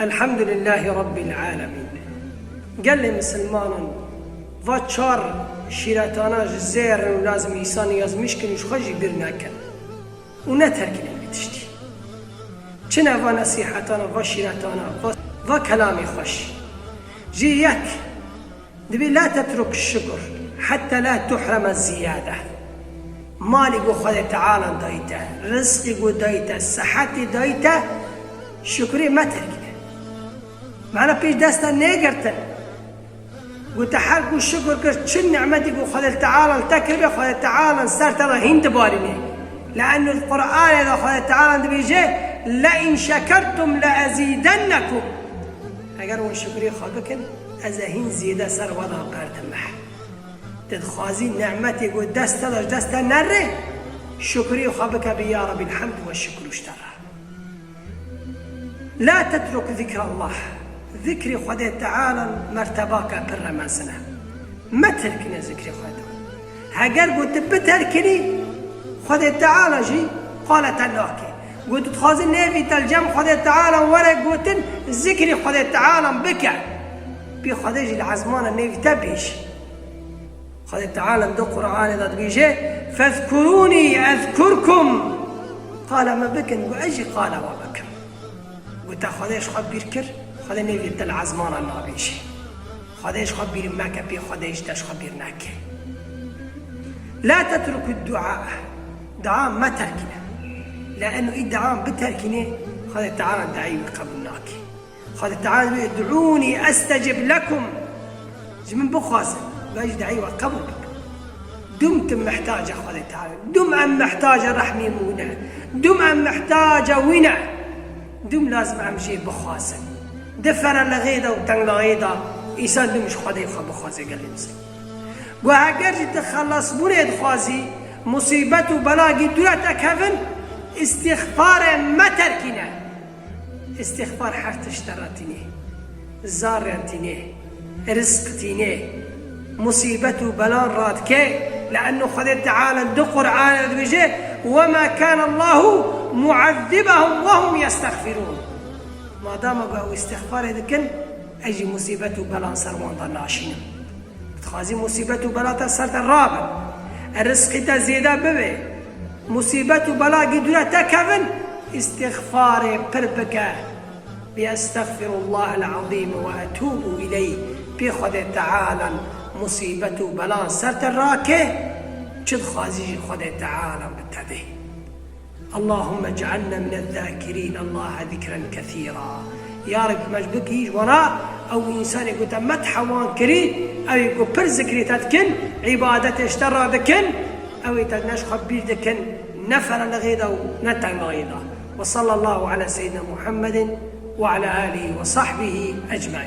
الحمد لله رب العالمين. قال لي مسلمان واتشار شيراتانا جزير ولازم إنسان يزمشكن وشخجي برناكن ونتركن بتشتي چنا ونصيحتانا وشيراتانا وكلامي خوش جيك دبي لا تترك الشكر حتى لا تحرم الزيادة. مالي قو خذ تعالى دايته، رزقي قو دايته، صحتي دايته، شكري ما تركنه. معنا بيش داستا نيقرتن قلت حرقوا الشكر قلت شن نعمتي قو خذ تعالى التكربة خذ تعالى سرت الله هند باريني، لأنه القرآن إذا خذ تعالى بيجي لئن شكرتم لأزيدنكم. أقروا الشكري خابكن أزهين زيادة سر وضع بارتمح تدخازي نعمتي قد دست نره شكري وخابك بيا رب الحمد والشكر اشترى. لا تترك ذكر الله، ذكري خذ تعالى مرتباك بر من سنة ما تركني ذكري خذ هاجر قلت بتركني خذ تعالى جي قالت الله قلت تخازي نبي تلجم خذ تعالى ورق قلت ذكري خذ تعالى بك بخذ العزمان النبي تبيش خذ تعالى بدو قرآن إذا بيجي فاذكروني أذكركم قال ما بكن وأجي قال وبكم قلت خذيش خبير كر خذ نبي تل عزمان الله بيجي خذيش خبير ماك بي خذيش داش خبير ناك. لا تترك الدعاء، دعاء ما تركنا لأنه الدعاء بتركني خذ تعالى دعي قبلناك خذ تعالى ادعوني أستجب لكم من بخاسن باجي دعي وقبل بك دمت محتاجة خذ تعالى دم أم محتاجة رحمي مونة دم أم محتاجة ونا دم لازم أمشي بخاسن دفر لغيدا وتنغ لغيدا إنسان دمش خذ بخاسن قال لي مسلم وهاجر تخلص بني خازي مصيبته بلاقي دولة كفن استغفار ما تركنا استغفار حرت اشترتني زارتني رزقتني مصيبته بلان راتك لأنه خذ تعالى دقر عالم بيجي وما كان الله معذبهم وهم يستغفرون. ما دام قالوا استغفار ذكن أجي مصيبته بلان سروان ضناشين تخازي مصيبته بلان صارت الرابع الرزق تزيدا ببي مصيبته بلا قدرة تكفن استغفار بربك بأستغفر الله العظيم وأتوب إليه بخذ تعالى مصيبته بلا سرت الراكه جد خازي خذ تعالى بالتدي. اللهم اجعلنا من الذاكرين الله ذكرا كثيرا. يا رب مجبك يج وراء أو إنسان يقول متحوان كري أو يقول برزكري تتكن عبادة اشترى ذكن أو يتناش خبير ذكن نفر لغيدا ونتن لغيدا. وصلى الله على سيدنا محمد وعلى آله وصحبه أجمعين.